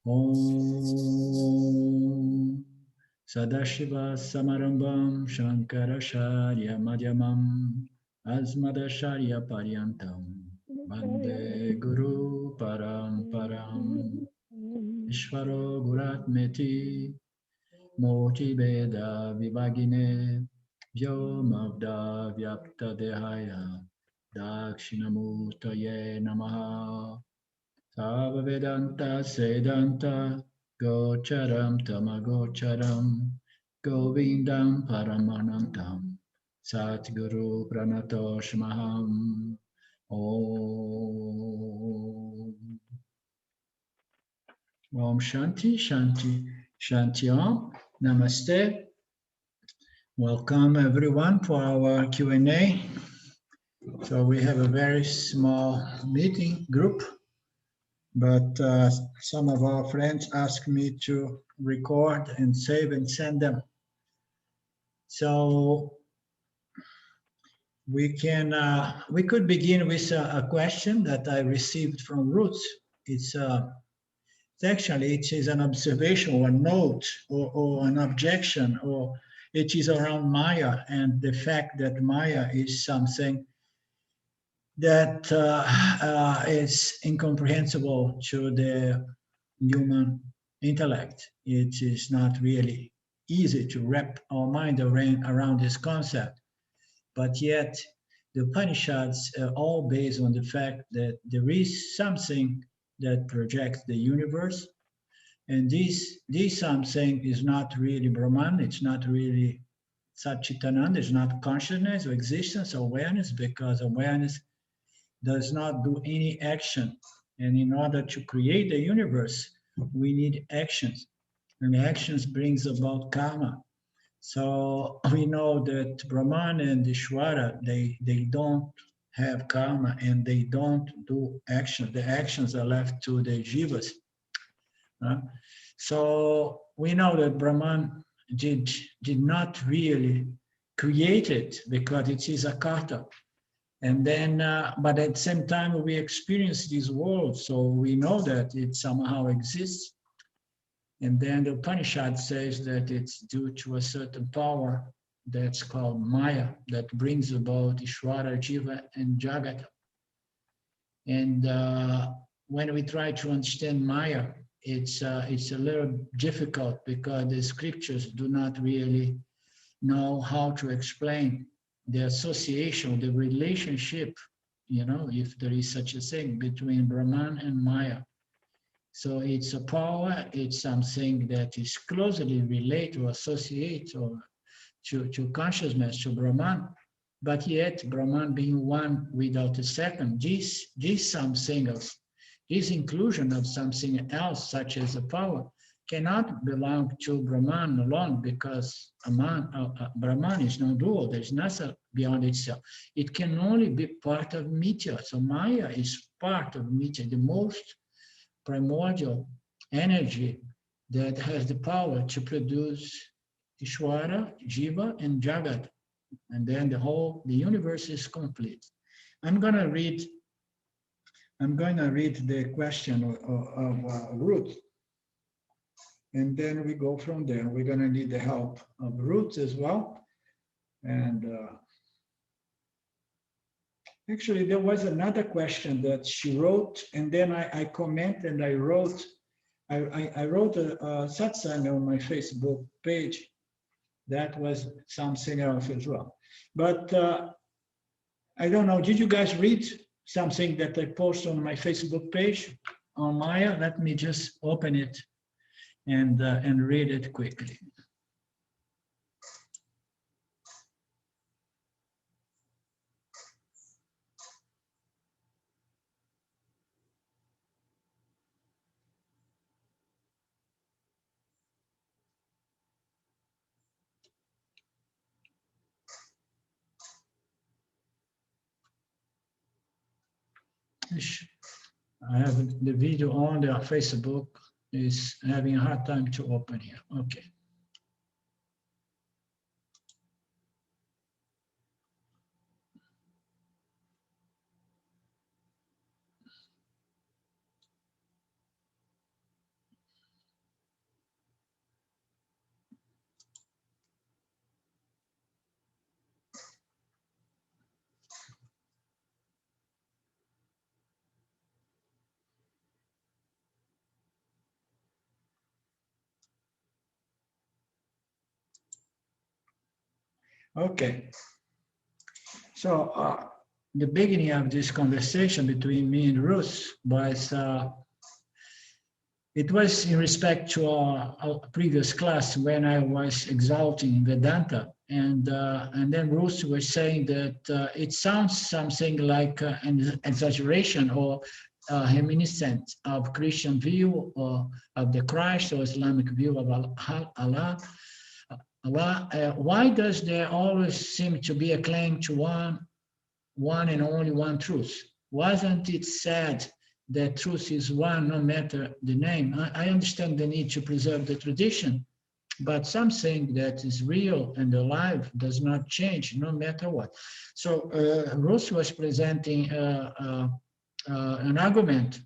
Om Sadashiva Samarambam Shankaracharya Madhyamam Asmadacharya Paryantam Vande Guru Paramparam Ishvaro Guratmeti Moti Veda Vivagine Vyomavda Vyapta Dehaya Dakshinamurtaye Namaha Sava Vedanta Sedanta Gocharam Tamagocharam Govindam Paramanantam Satguru Pranatoshmaham Om Om Shanti Shanti Shanti Om Namaste. Welcome everyone for our Q&A. So we have a very small meeting group, but some of our friends asked me to record and save and send them. So we could begin with a question that I received from Roots. It's actually it is an observation or a note or an objection, or it is around Maya and the fact that Maya is something that is incomprehensible to the human intellect. It is not really easy to wrap our mind around this concept, but yet the Upanishads are all based on the fact that there is something that projects the universe, and this something is not really Brahman, it's not really Satchitananda, it's not consciousness or existence or awareness, because awareness does not do any action. And in order to create the universe, we need actions. And actions brings about karma. So we know that Brahman and Ishvara, they don't have karma and they don't do action. The actions are left to the jivas. So we know that Brahman did not really create it because it is a karta. And then, but at the same time, we experience this world, so we know that it somehow exists. And then the Upanishad says that it's due to a certain power that's called Maya, that brings about Ishvara, Jiva, and Jagata. And when we try to understand Maya, it's a little difficult because the scriptures do not really know how to explain the association, the relationship, if there is such a thing, between Brahman and Maya. So it's a power, it's something that is closely related or associated or to consciousness, to Brahman, but yet Brahman being one without a second, this something else, this inclusion of something else, such as a power, cannot belong to Brahman alone, because Brahman is non-dual, there's nothing beyond itself. It can only be part of Mithya. So Maya is part of Mithya, the most primordial energy that has the power to produce Ishvara, Jiva, and Jagat. And then the universe is complete. I'm going to read the question of Ruth. And then we go from there. We're going to need the help of Ruth as well. And actually, there was another question that she wrote, and then I comment and I wrote a satsang on my Facebook page. That was something else as well. But I don't know, did you guys read something that I posted on my Facebook page on Maya? Let me just open it and read it quickly. I have the video on the Facebook is having a hard time to open here. Okay. Okay. So the beginning of this conversation between me and Ruth was, it was in respect to our previous class when I was exalting Vedanta. And then Ruth was saying that it sounds something like an exaggeration or reminiscent of Christian view or of the Christ or Islamic view of Allah. Why does there always seem to be a claim to one and only one truth? Wasn't it said that truth is one no matter the name? I understand the need to preserve the tradition, but something that is real and alive does not change no matter what. So Ruth was presenting an argument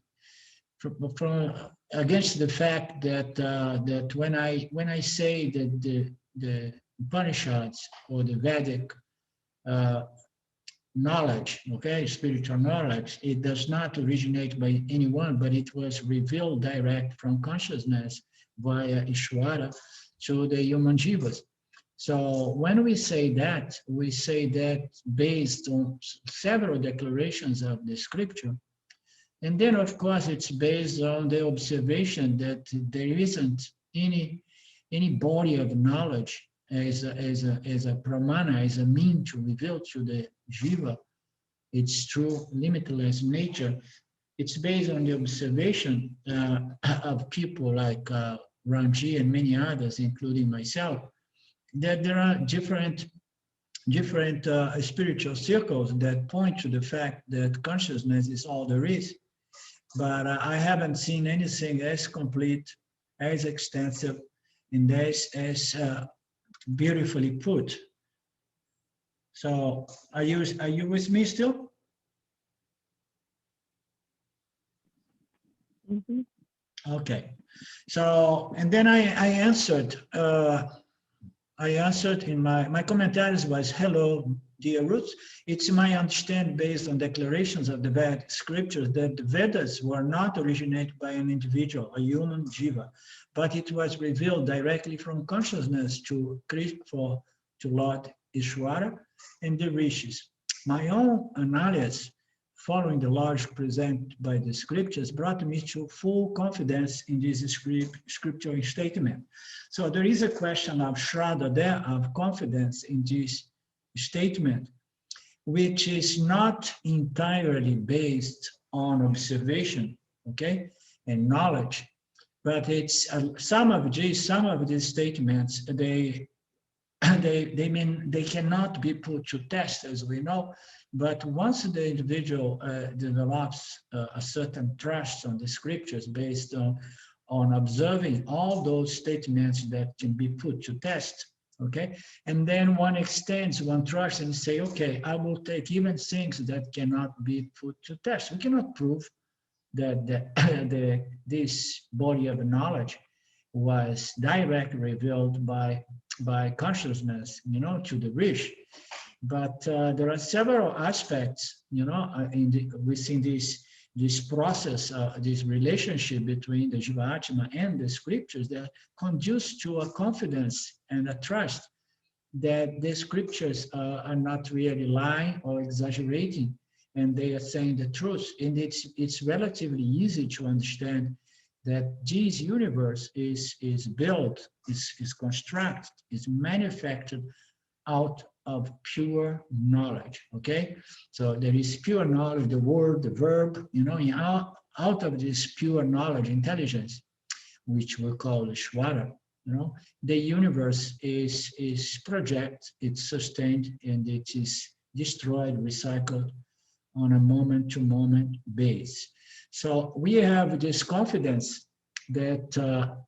from against the fact that that when I say that the Upanishads or the Vedic knowledge, okay, spiritual knowledge, it does not originate by anyone, but it was revealed direct from consciousness via Ishvara to the human jivas. So when we say that based on several declarations of the scripture, and then of course it's based on the observation that there isn't any body of knowledge as a pramana, as a mean to reveal to the jiva its true limitless nature. It's based on the observation of people like Ramji and many others, including myself, that there are different spiritual circles that point to the fact that consciousness is all there is. But I haven't seen anything as complete, as extensive, and as beautifully put. So are you with me still? Mm-hmm. Okay. So, and then I answered in my commentaries was, hello, dear Ruth. It's my understanding based on declarations of the Vedic scriptures that the Vedas were not originated by an individual, a human jiva, but it was revealed directly from consciousness to Lord Ishvara and the rishis. My own analysis, following the logic presented by the scriptures, brought me to full confidence in this scriptural statement. So there is a question of shraddha there, of confidence in this statement, which is not entirely based on observation, okay, and knowledge, but it's some of these statements, they mean they cannot be put to test, as we know. But once the individual develops a certain trust on the scriptures based on observing all those statements that can be put to test, okay, and then one extends one trust and say, okay, I will take even things that cannot be put to test. We cannot prove that this body of knowledge was directly revealed by consciousness, to the Rish. But there are several aspects, within this process, this relationship between the Jiva-Atma and the scriptures that conduce to a confidence and a trust that the scriptures are not really lying or exaggerating, and they are saying the truth. And it's relatively easy to understand that this universe is built, is constructed, is manufactured out of pure knowledge, okay? So there is pure knowledge, the word, the verb, out of this pure knowledge, intelligence, which we call Shvara, the universe is projected, it's sustained, and it is destroyed, recycled on a moment-to-moment basis. So we have this confidence that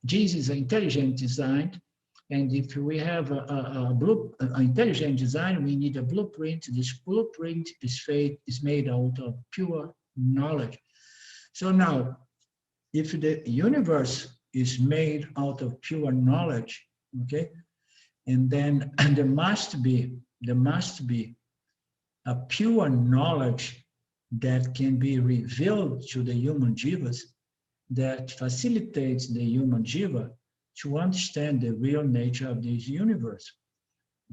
Jesus is intelligent design, and if we have an intelligent design, we need a blueprint. This blueprint is made out of pure knowledge. So now, if the universe is made out of pure knowledge, okay, and then there must be a pure knowledge that can be revealed to the human jivas, that facilitates the human jiva to understand the real nature of this universe.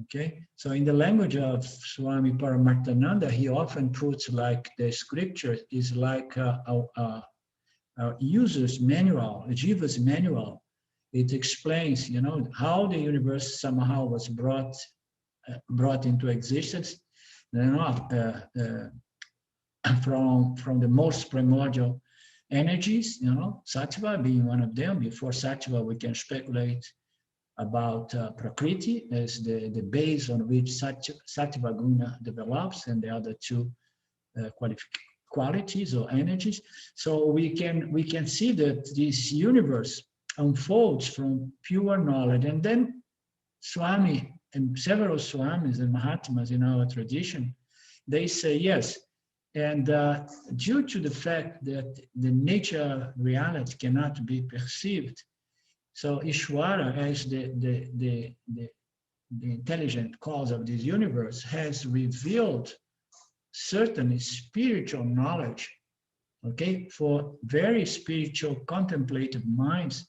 Okay, so in the language of Swami Paramarthananda, he often puts like the scripture is like a user's manual, a jiva's manual. It explains, you know, how the universe somehow was brought into existence, you know, from the most primordial energies, you know, sattva being one of them. Before sattva, we can speculate about prakriti as the base on which sattva guna develops, and the other two qualities or energies. So we can see that this universe unfolds from pure knowledge, and then Swami and several Swamis and Mahatmas in our tradition, they say yes. And due to the fact that the nature of reality cannot be perceived, so Ishvara, as the intelligent cause of this universe, has revealed certain spiritual knowledge, okay, for very spiritual contemplative minds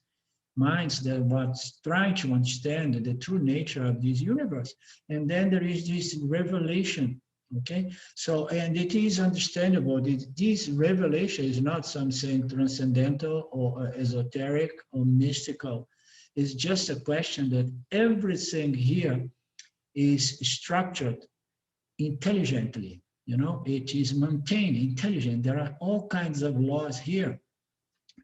that was trying to understand the true nature of this universe. And then there is this revelation, okay? So, and it is understandable that this revelation is not something transcendental or esoteric or mystical. It's just a question that everything here is structured intelligently, you know, it is maintained intelligent. There are all kinds of laws here.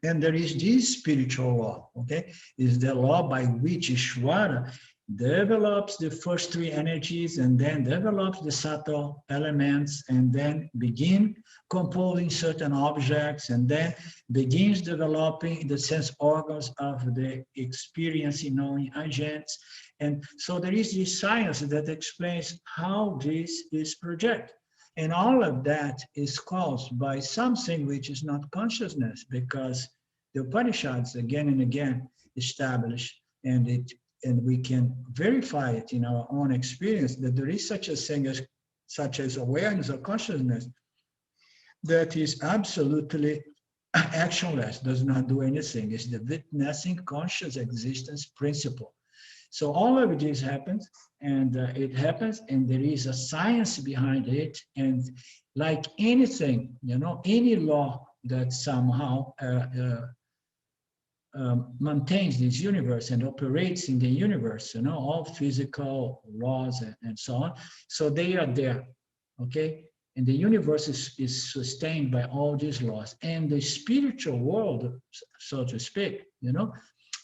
And there is this spiritual law, okay? Is the law by which Ishvara develops the first three energies and then develops the subtle elements and then begin composing certain objects and then begins developing the sense organs of the experiencing knowing agents. And so there is this science that explains how this is projected. And all of that is caused by something which is not consciousness, because the Upanishads again and again establish, and we can verify it in our own experience, that there is such a thing as such as awareness or consciousness that is absolutely actionless, does not do anything. It's the witnessing conscious existence principle. So all of this happens, and it happens, and there is a science behind it. And like anything, you know, any law that somehow maintains this universe and operates in the universe, you know, all physical laws and so on. So they are there, okay? And the universe is sustained by all these laws. And the spiritual world, so to speak, you know,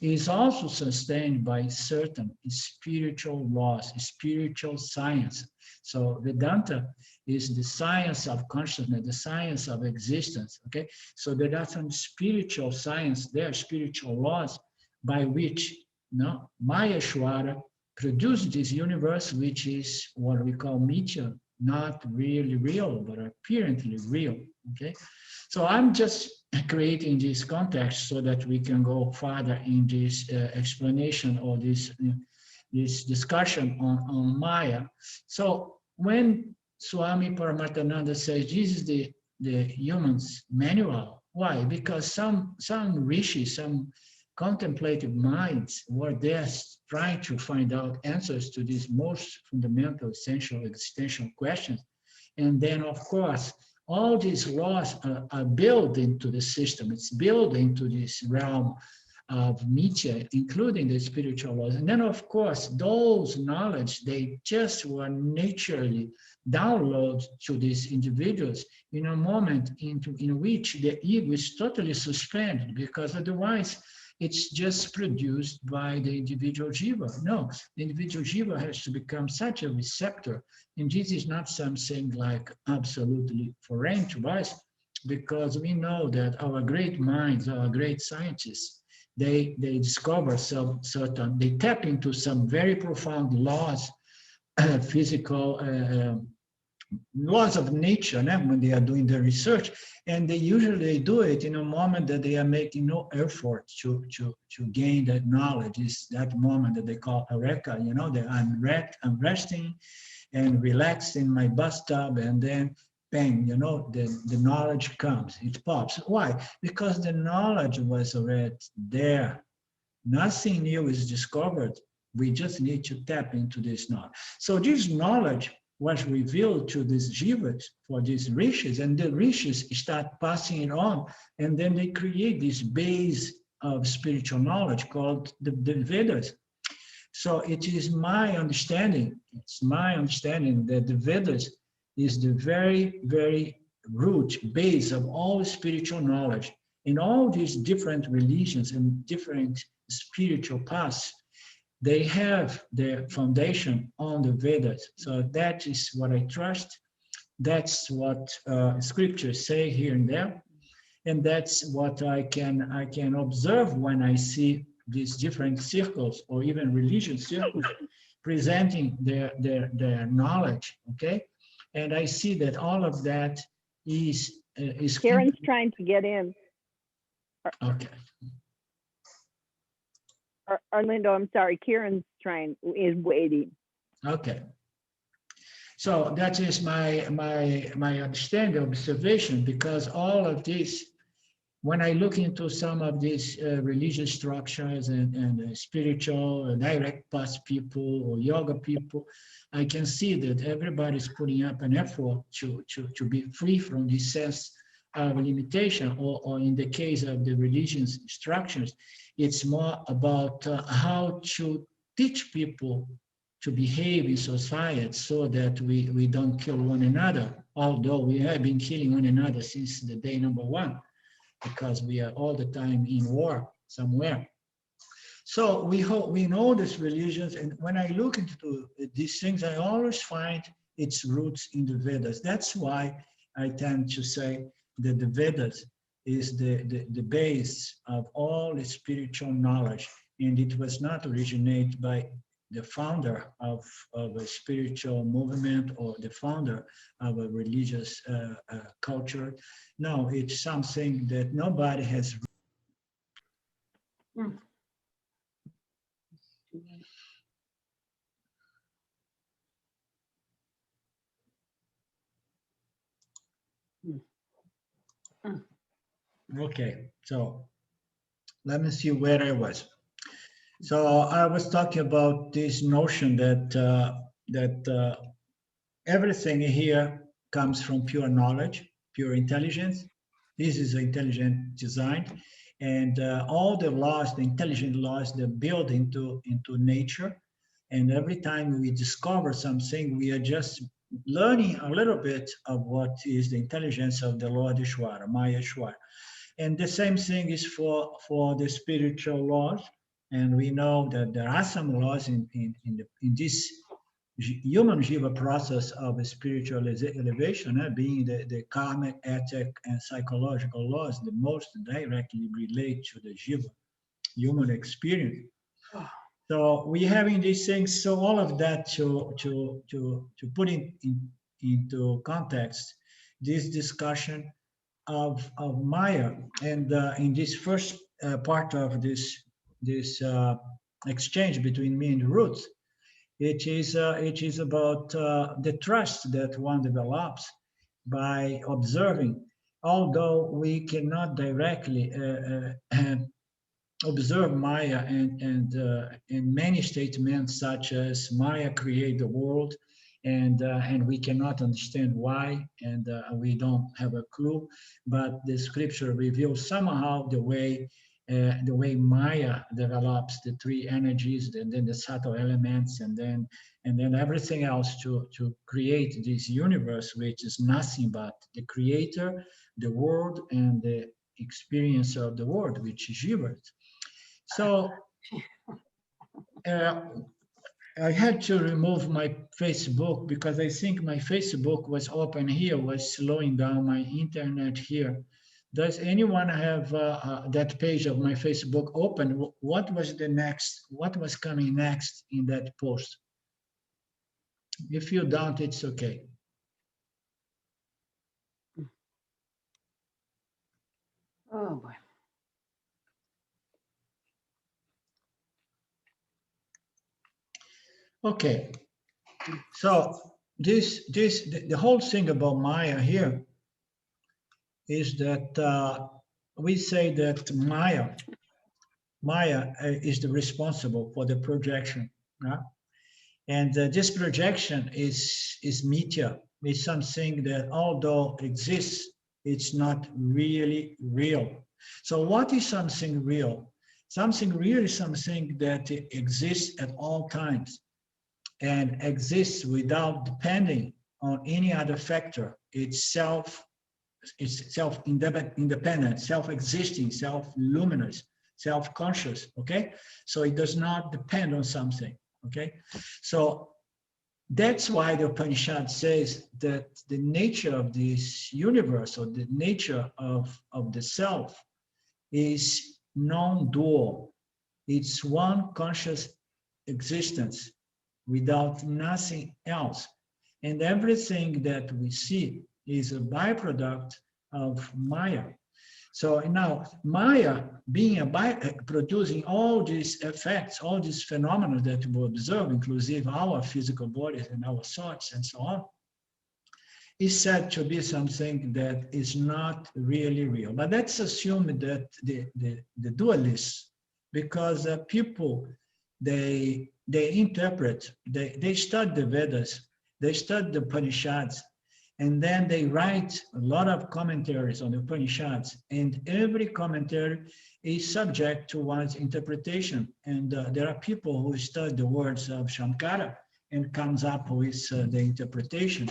is also sustained by certain spiritual laws, spiritual science. So Vedanta is the science of consciousness, the science of existence, okay? So there are some spiritual science there, spiritual laws by which, you know, Mayeshwara produced this universe, which is what we call mithya, not really real, but apparently real, okay? So I'm just creating this context so that we can go further in this explanation or this discussion on Maya. So when Swami Paramarthananda says this is the human's manual, why? Because some rishis, some contemplative minds were there trying to find out answers to these most fundamental, essential, existential questions. And then, of course, all these laws are built into the system. It's built into this realm of mithya, including the spiritual laws. And then, of course, those knowledge, they just were naturally downloaded to these individuals in a moment in which the ego is totally suspended, because otherwise it's just produced by the individual jiva. No, the individual jiva has to become such a receptor. And this is not something like absolutely foreign to us, because we know that our great minds, our great scientists, they discover they tap into some very profound laws, physical laws of nature, when they are doing the research, and they usually do it in a moment that they are making no effort to gain that knowledge. It's that moment that they call eureka, you know, that I'm resting and relaxed in my bathtub, and then bang, you know, the knowledge comes, it pops. Why? Because the knowledge was already there. Nothing new is discovered We just need to tap into this knowledge. So this knowledge was revealed to these jivas, for these rishis, and the rishis start passing it on, and then they create this base of spiritual knowledge called the Vedas. So it is my understanding, it's my understanding that the Vedas is the very, very root, base of all spiritual knowledge. In all these different religions and different spiritual paths, they have their foundation on the Vedas. So that is what I trust. That's what scriptures say here and there. And that's what I can observe when I see these different circles or even religious circles presenting their knowledge, okay? And I see that all of that is Karen's trying to get in. Okay. Arlindo, I'm sorry, Karen's is waiting. Okay. So that is my understanding, observation, because all of this, when I look into some of these religious structures and spiritual direct path people or yoga people, I can see that everybody's putting up an effort to be free from this sense of limitation, or in the case of the religious structures, it's more about how to teach people to behave in society so that we don't kill one another, although we have been killing one another since the day number one, because we are all the time in war somewhere. So we know these religions, and when I look into these things, I always find its roots in the Vedas. That's why I tend to say that the Vedas is the base of all the spiritual knowledge, and it was not originated by the founder of a spiritual movement or the founder of a religious culture. No, it's something that nobody has. Okay, so let me see where I was. So I was talking about this notion that everything here comes from pure knowledge, pure intelligence. This is intelligent design, and all the laws, the intelligent laws, they build into nature. And every time we discover something, we are just learning a little bit of what is the intelligence of the Lord Ishwara, Maya Ishwara. And the same thing is for the spiritual laws. And we know that there are some laws in this human jiva process of spiritual elevation, being the karmic, ethic, and psychological laws, the most directly relate to the jiva, human experience. So we having these things, so all of that to put into context, this discussion of Maya, and in this first part of this exchange between me and Ruth, it is about the trust that one develops by observing, although we cannot directly observe Maya and in many statements such as Maya create the world, and we cannot understand why, and we don't have a clue, but the scripture reveals somehow the way Maya develops the three energies, and then the subtle elements, and then everything else to create this universe, which is nothing but the creator, the world, and the experience of the world, which is Jiva. So I had to remove my Facebook because I think my Facebook was open here, was slowing down my internet here. Does anyone have that page of my Facebook open? What was coming next in that post? If you don't, it's okay. Oh boy. Okay, so the whole thing about Maya here is that we say that Maya is the responsible for the projection Yeah? And this projection is mithya. It's something that, although exists, it's not really real. So what is something real? Something real is something that exists at all times and exists without depending on any other factor. It's self-independent, self-existing, self-luminous, self-conscious, okay? So it does not depend on something, okay? So that's why the Upanishad says that the nature of this universe, or the nature of the self, is non-dual. It's one conscious existence without nothing else. And everything that we see is a byproduct of Maya. So now Maya being producing all these effects, all these phenomena that we observe, inclusive our physical bodies and our thoughts and so on, is said to be something that is not really real. But let's assume that the dualists, because people, they interpret, they study the Vedas, they study the Upanishads, and then they write a lot of commentaries on the Upanishads, and every commentary is subject to one's interpretation. And there are people who study the words of Shankara and comes up with the interpretation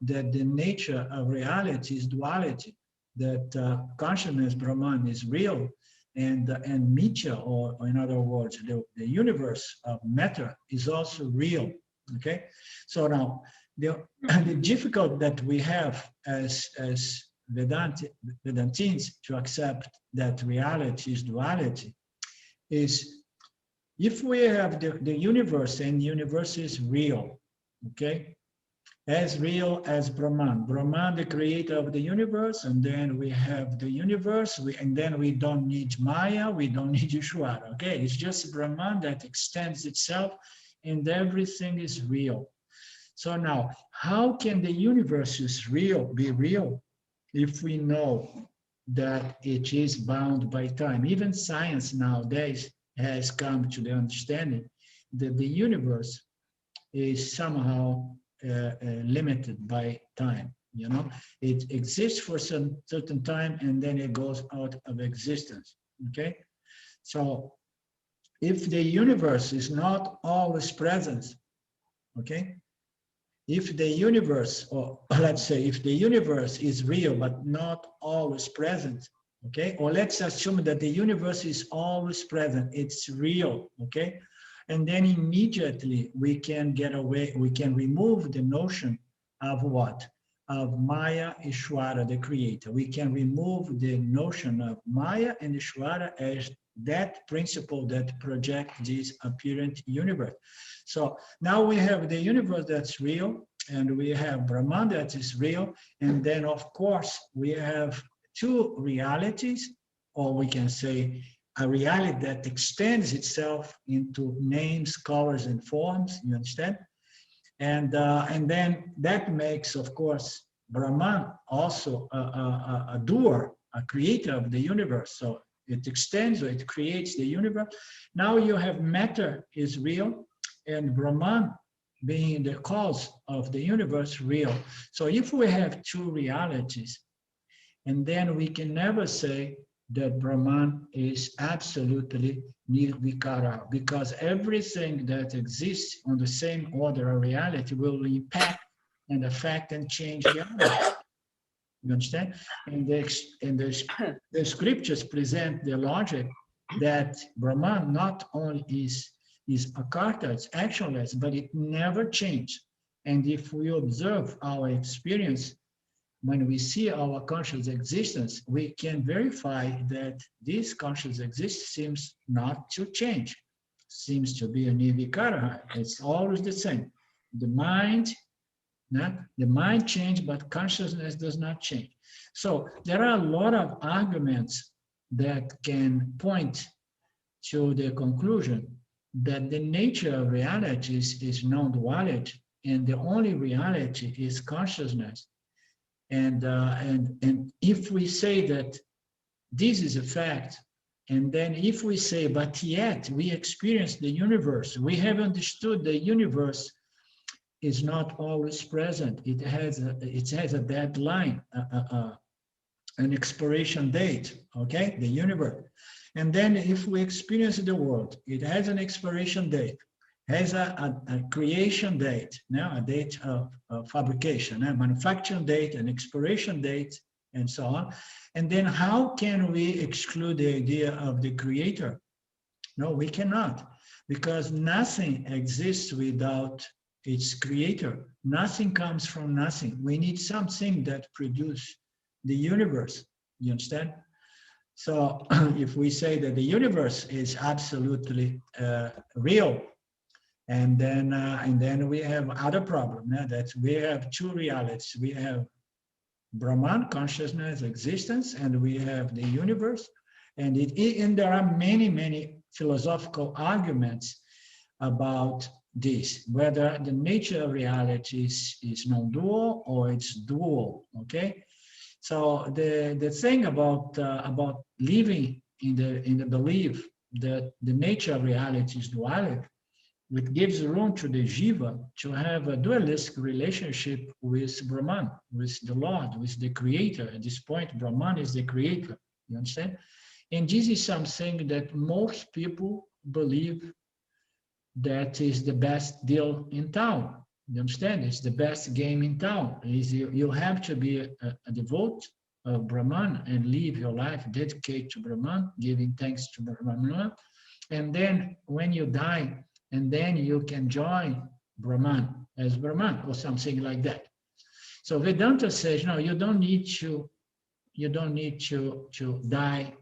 that the nature of reality is duality, that consciousness, Brahman, is real, and mithya, or in other words, the universe of matter is also real, okay? So now, the difficult that we have as Vedantins to accept that reality is duality is, if we have the universe, and the universe is real, okay? As real as Brahman. Brahman, the creator of the universe, and then we have the universe, and then we don't need Maya, we don't need Ishvara, okay? It's just Brahman that extends itself, and everything is real. So now, how can the universe be real if we know that it is bound by time? Even science nowadays has come to the understanding that the universe is somehow limited by time. You know, it exists for some certain time and then it goes out of existence. Okay, so if the universe is not always present, okay, if the universe, or let's say if the universe is real but not always present, okay, or let's assume that the universe is always present, it's real, okay, and then immediately we can get away, we can remove the notion of what? Of Maya, Ishvara, the creator. We can remove the notion of Maya and Ishvara as that principle that projects this apparent universe. So now we have the universe that's real, and we have Brahman that is real, and then of course we have two realities, or we can say a reality that extends itself into names, colors, and forms, you understand? And then that makes, of course, Brahman also a doer, a creator of the universe. So it extends, or it creates the universe. Now you have matter is real, and Brahman being the cause of the universe real. So if we have two realities, and then we can never say that Brahman is absolutely nirvikara, because everything that exists on the same order of reality will impact and affect and change the other. You understand? And the scriptures present the logic that Brahman not only is akarta, it's actionless, but it never changes. And if we observe our experience, when we see our conscious existence, we can verify that this conscious existence seems not to change, seems to be a nirvikara. It's always the same. The mind changes, but consciousness does not change. So there are a lot of arguments that can point to the conclusion that the nature of reality is non-duality, and the only reality is consciousness. And if we say that this is a fact, And then if we say, but yet we experience the universe, we have understood the universe is not always present. It has a deadline, an expiration date, okay, the universe. And then if we experience the world, it has an expiration date, has a creation date, now a date of fabrication, a manufacturing date, an expiration date, and so on. And then how can we exclude the idea of the creator? No, we cannot, because nothing exists without its creator. Nothing comes from nothing. We need something that produces the universe. You understand? So if we say that the universe is absolutely real, and then we have other problem, that we have two realities. We have Brahman, consciousness, existence, and we have the universe. And there are many philosophical arguments about this, whether the nature of reality is non-dual or it's dual, okay? So the thing about living in the belief that the nature of reality is duality, it gives room to the jiva to have a dualistic relationship with Brahman, with the Lord, with the creator. At this point, Brahman is the creator, you understand? And this is something that most people believe that is the best deal in town. You understand? It's the best game in town. You have to be a devote of Brahman and live your life dedicated to Brahman, giving thanks to Brahman. And then when you die, and then you can join Brahman as Brahman or something like that. So Vedanta says, no, you don't need to die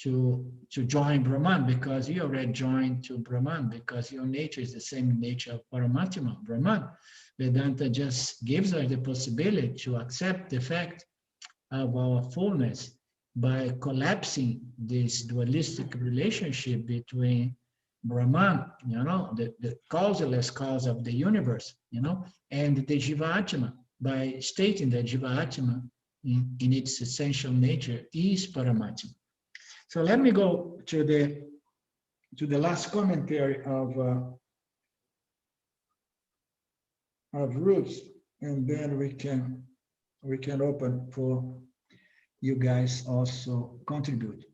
to join Brahman, because you already joined to Brahman, because your nature is the same nature of Paramatma, Brahman. Vedanta just gives us the possibility to accept the fact of our fullness by collapsing this dualistic relationship between Brahman, the causeless cause of the universe, and the Jivatma, by stating that Jivatma in its essential nature is Paramatma. So let me go to the last commentary of Ruth, and then we can open for you guys also contribute.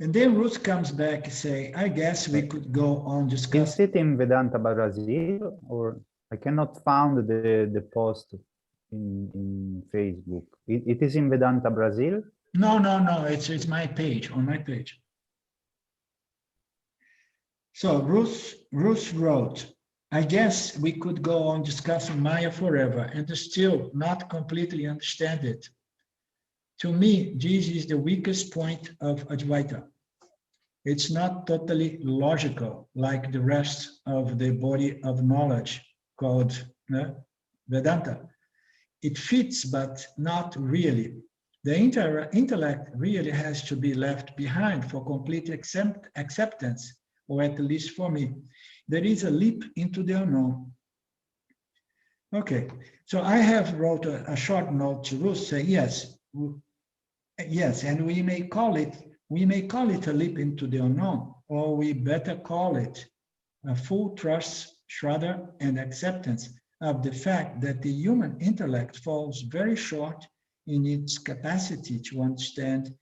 And then Ruth comes back and say, I guess we could go on discussing. Is it in Vedanta Brazil, or I cannot find the post in Facebook? It is in Vedanta Brazil? No, it's my page, on my page. So Ruth wrote, I guess we could go on discussing Maya forever and still not completely understand it. To me, this is the weakest point of Advaita. It's not totally logical like the rest of the body of knowledge called Vedanta. It fits, but not really. The intellect really has to be left behind for complete acceptance, or at least for me. There is a leap into the unknown. Okay, so I have wrote a short note to Ruth saying, yes, and we may call it a leap into the unknown, or we better call it a full trust, shraddha, and acceptance of the fact that the human intellect falls very short in its capacity to understand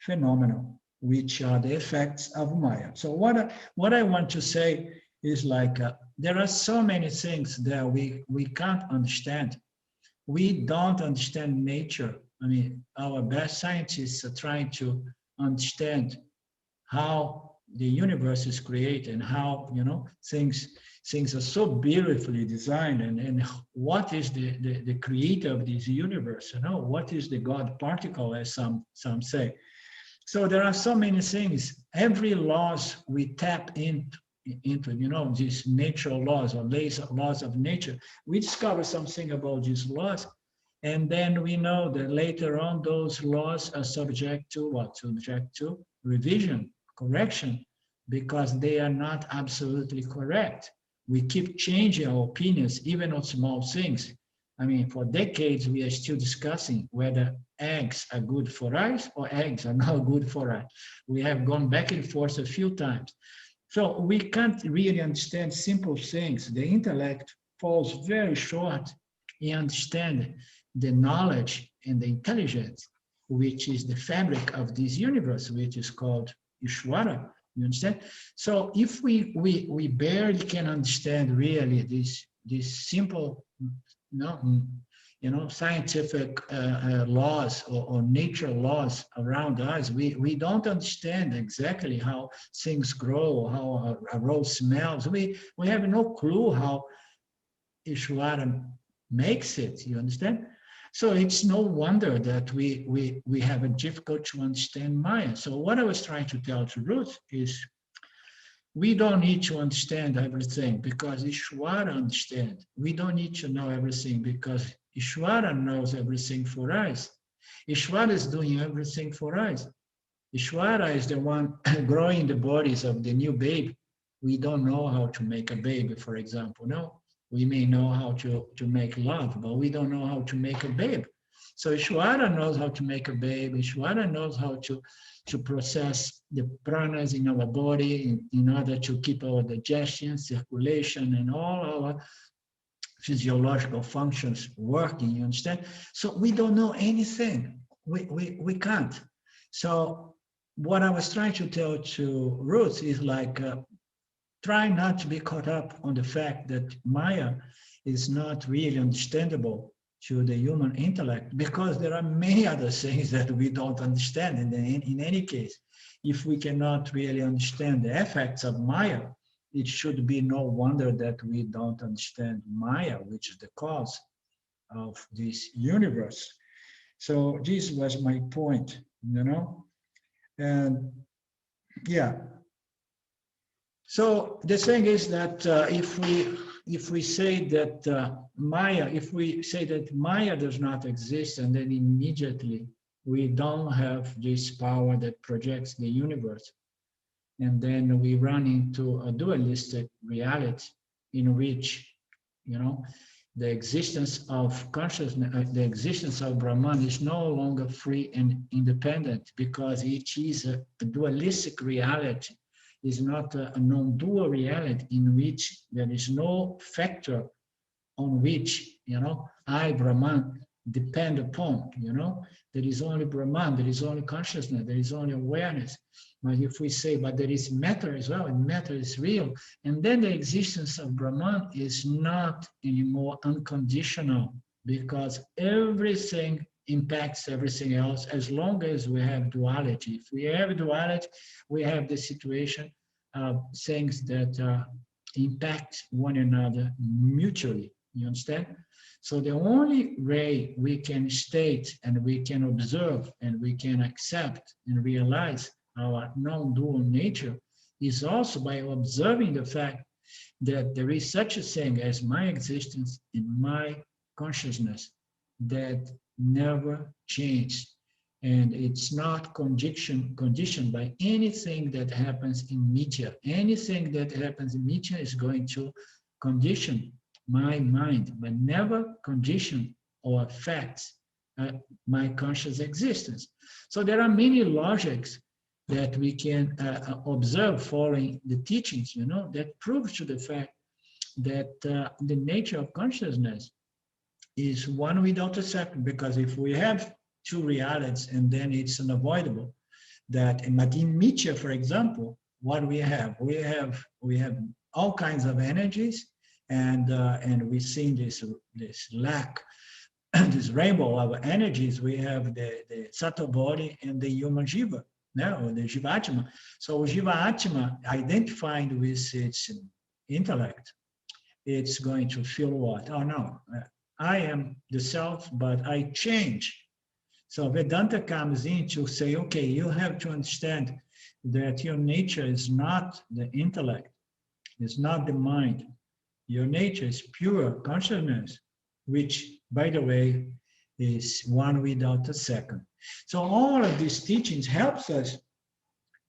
phenomena, which are the effects of Maya. So what I want to say is there are so many things that we can't understand. We don't understand nature. I mean, our best scientists are trying to understand how the universe is created and how, things are so beautifully designed, and what is the creator of this universe, what is the God particle, as some say. So there are so many things. Every laws we tap into these natural laws or laws of nature, we discover something about these laws, and then we know that later on those laws are subject to what? Subject to revision, correction, because they are not absolutely correct. We keep changing our opinions, even on small things. I mean, for decades, we are still discussing whether eggs are good for us or eggs are not good for us. We have gone back and forth a few times. So we can't really understand simple things. The intellect falls very short in understanding the knowledge and the intelligence, which is the fabric of this universe, which is called Ishvara. You understand? So if we barely can understand really this simple, scientific laws or nature laws around us, we don't understand exactly how things grow, how a rose smells. We have no clue how Ishvara makes it. You understand? So it's no wonder that we have a difficult to understand Maya. So what I was trying to tell to Ruth is, we don't need to understand everything because Ishvara understands. We don't need to know everything because Ishvara knows everything for us. Ishvara is doing everything for us. Ishvara is the one growing the bodies of the new baby. We don't know how to make a baby, for example. No, we may know how to make love, but we don't know how to make a baby. So Ishvara knows how to make a baby. Ishvara knows how to process the pranas in our body in order to keep our digestion, circulation, and all our physiological functions working, you understand? So we don't know anything. We can't. So what I was trying to tell to Ruth is like, try not to be caught up on the fact that Maya is not really understandable to the human intellect, because there are many other things that we don't understand. And in any case, if we cannot really understand the effects of Maya, it should be no wonder that we don't understand Maya, which is the cause of this universe. So this was my point, and yeah. So the thing is that if we say that Maya does not exist, and then immediately we don't have this power that projects the universe, and then we run into a dualistic reality in which, the existence of consciousness, the existence of Brahman is no longer free and independent, because it is a dualistic reality. Is not a non-dual reality in which there is no factor on which, I, Brahman, depend upon, There is only Brahman, there is only consciousness, there is only awareness. But if we say, but there is matter as well, and matter is real, and then the existence of Brahman is not anymore unconditional, because everything impacts everything else as long as we have duality. If we have duality, we have the situation of things that impact one another mutually. You understand? So the only way we can state and we can observe and we can accept and realize our non-dual nature is also by observing the fact that there is such a thing as my existence and my consciousness that never changed. And it's not conditioned by anything that happens in media. Anything that happens in media is going to condition my mind, but never condition or affect my conscious existence. So there are many logics that we can observe following the teachings, that prove to the fact that the nature of consciousness is one without a second. Because if we have two realities, and then it's unavoidable that in media, for example, what we have all kinds of energies, and we've seen this lack, this rainbow of energies. We have the subtle body and the human jiva, or the jivatma. So jivatma, identifying with its intellect, it's going to feel what? Oh no, I am the self, but I change. So Vedanta comes in to say, okay, you have to understand that your nature is not the intellect, it's not the mind. Your nature is pure consciousness, which, by the way, is one without a second. So all of these teachings helps us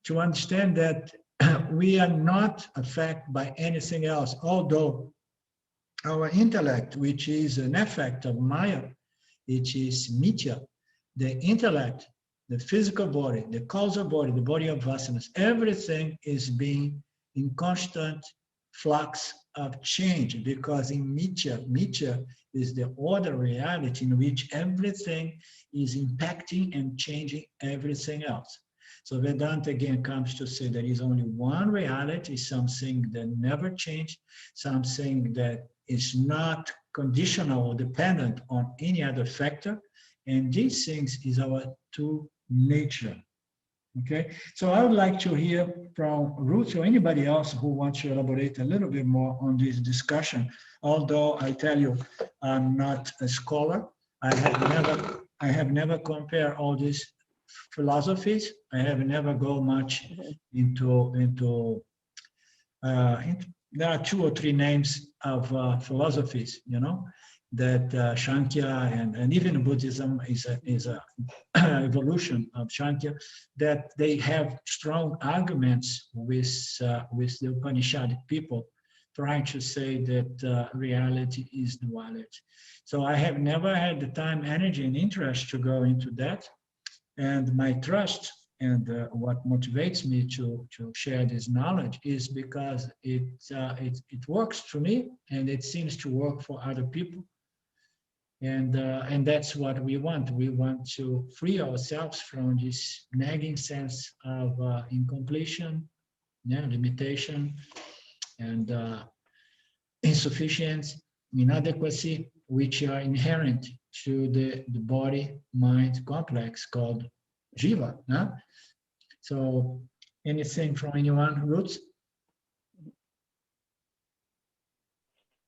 to understand that we are not affected by anything else, although our intellect, which is an effect of Maya, which is Mitya, the intellect, the physical body, the causal body, the body of vasanas, everything is being in constant flux of change, because in Mitya is the order reality in which everything is impacting and changing everything else. So Vedanta again comes to say there is only one reality, something that never changes, something that is not conditional or dependent on any other factor. And these things is our true nature. Okay, so I would like to hear from Ruth or anybody else who wants to elaborate a little bit more on this discussion. Although I tell you, I'm not a scholar. I have never compared all these philosophies. I have never go much into there are 2 or 3 names of philosophies, you know, that Shankya and even Buddhism is a evolution of Shankya, that they have strong arguments with the Upanishadic people, trying to say that reality is duality. So I have never had the time, energy, and interest to go into that. And my trust and what motivates me to share this knowledge is because it works for me, and it seems to work for other people. And that's what we want. We want to free ourselves from this nagging sense of incompletion, limitation, and insufficiency, inadequacy, which are inherent to the body-mind complex called jiva. So anything from anyone, Ruth?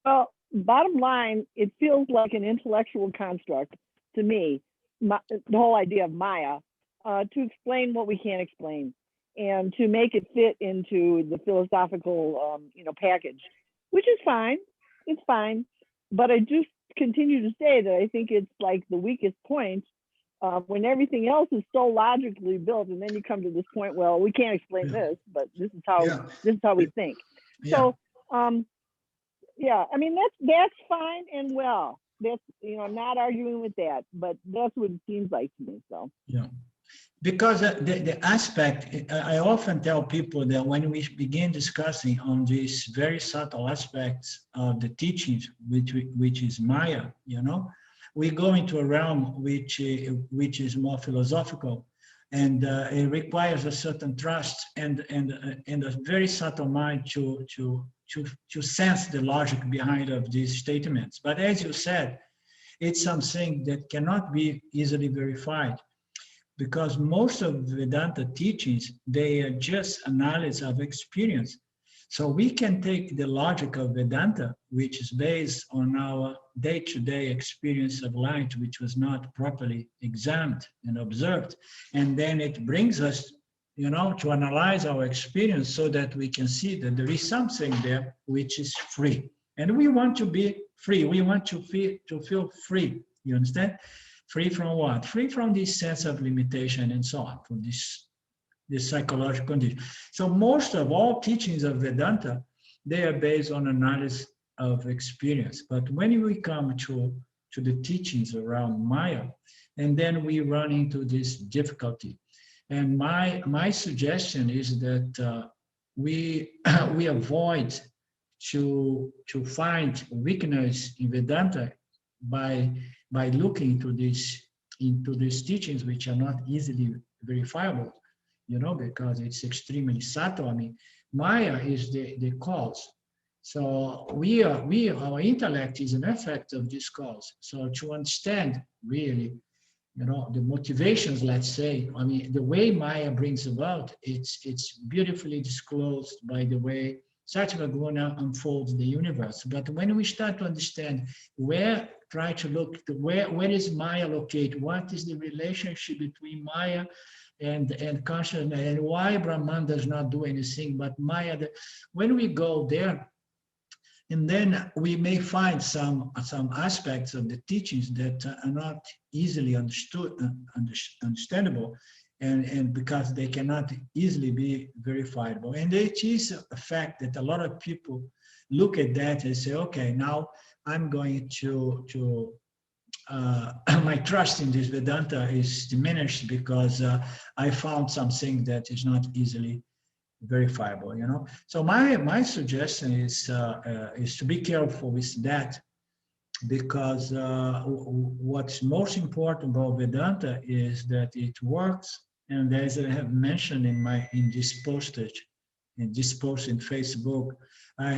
Well, bottom line, it feels like an intellectual construct to me, the whole idea of Maya, to explain what we can't explain and to make it fit into the philosophical, package, which is fine. It's fine. But I just continue to say that I think it's like the weakest point when everything else is so logically built, and then you come to this point, well, we can't explain this, but this is how we think. So, yeah, I mean, that's fine and well. That's, I'm not arguing with that, but that's what it seems like to me. So yeah, because the aspect, I often tell people that when we begin discussing on these very subtle aspects of the teachings, which is Maya, we go into a realm which is more philosophical, and it requires a certain trust and a very subtle mind to sense the logic behind of these statements. But as you said, it's something that cannot be easily verified, because most of Vedanta teachings, they are just analysis of experience. So we can take the logic of Vedanta, which is based on our day-to-day experience of light, which was not properly examined and observed, and then it brings us, to analyze our experience so that we can see that there is something there which is free. And we want to be free. We want to feel free. You understand? Free from what? Free from this sense of limitation and so on, from this psychological condition. So most of all teachings of Vedanta, they are based on analysis of experience. But when we come to the teachings around Maya, and then we run into this difficulty. And my suggestion is that we avoid to find weakness in Vedanta by looking into these teachings, which are not easily verifiable, because it's extremely subtle. I mean, Maya is the cause. So our intellect is an effect of this cause. So to understand really, the motivations, let's say, I mean, the way Maya brings about, it's beautifully disclosed by the way Sattva Guna unfolds the universe. But when we start to understand try to look where is Maya located, what is the relationship between Maya and consciousness, and why Brahman does not do anything but Maya, when we go there, and then we may find some aspects of the teachings that are not easily understandable, and because they cannot easily be verifiable. And it is a fact that a lot of people, look at that and say, okay, now I'm going to my trust in this Vedanta is diminished because I found something that is not easily verifiable, you know. So my suggestion is to be careful with that, because what's most important about Vedanta is that it works. And as I have mentioned in this post in Facebook, I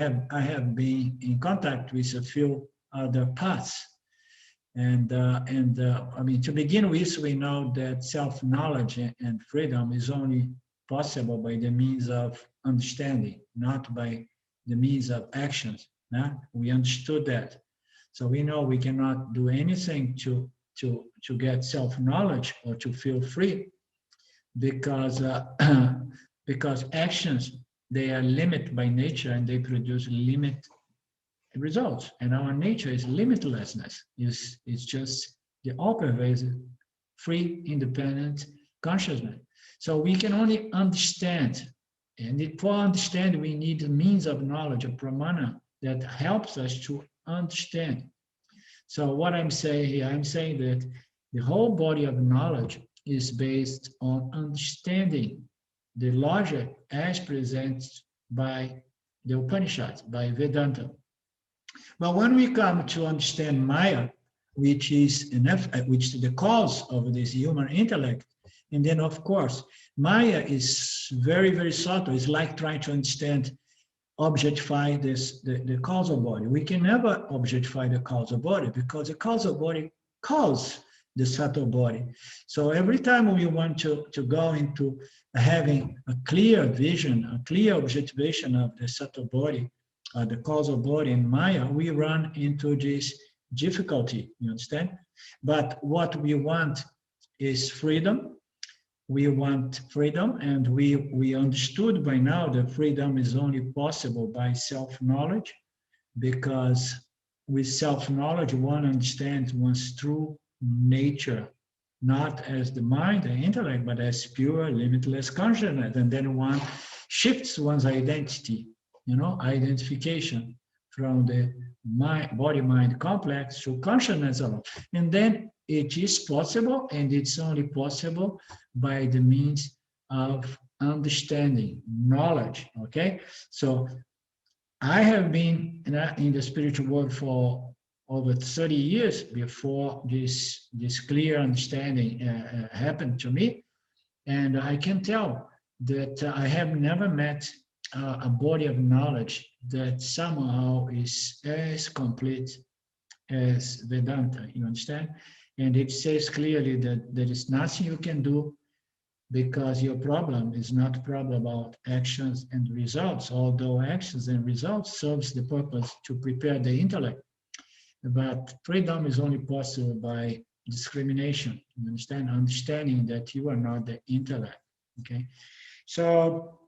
have been in contact with a few other paths. And I mean, to begin with, we know that self-knowledge and freedom is only possible by the means of understanding, not by the means of actions. We understood that. So we know we cannot do anything to get self-knowledge or to feel free, because because actions, they are limited by nature and they produce limit results. And our nature is limitlessness. It's just the all-pervasive, free, independent consciousness. So we can only understand, and for understand we need a means of knowledge, a pramana that helps us to understand. So what I'm saying here, I'm saying that the whole body of knowledge is based on understanding the logic as presented by the Upanishads, by Vedanta. But when we come to understand Maya, which is the cause of this human intellect, and then of course, Maya is very, very subtle. It's like trying to understand, objectify the causal body. We can never objectify the causal body, because the causal body causes the subtle body. So every time we want to go into having a clear vision, a clear objectivation of the subtle body, the causal body in Maya, we run into this difficulty, you understand? But what we want is freedom. We want freedom, and we understood by now that freedom is only possible by self-knowledge, because with self-knowledge one understands one's true nature, not as the mind, the intellect, but as pure, limitless consciousness. And then one shifts one's identity, you know, identification from the body-mind complex to consciousness alone. And then it is possible, and it's only possible by the means of understanding, knowledge, okay? So I have been in the spiritual world for over 30 years before this clear understanding happened to me. And I can tell that I have never met a body of knowledge that somehow is as complete as Vedanta, you understand? And it says clearly that there is nothing you can do, because your problem is not a problem about actions and results, although actions and results serves the purpose to prepare the intellect. But freedom is only possible by discrimination, you understand? Understanding that you are not the intellect, okay? So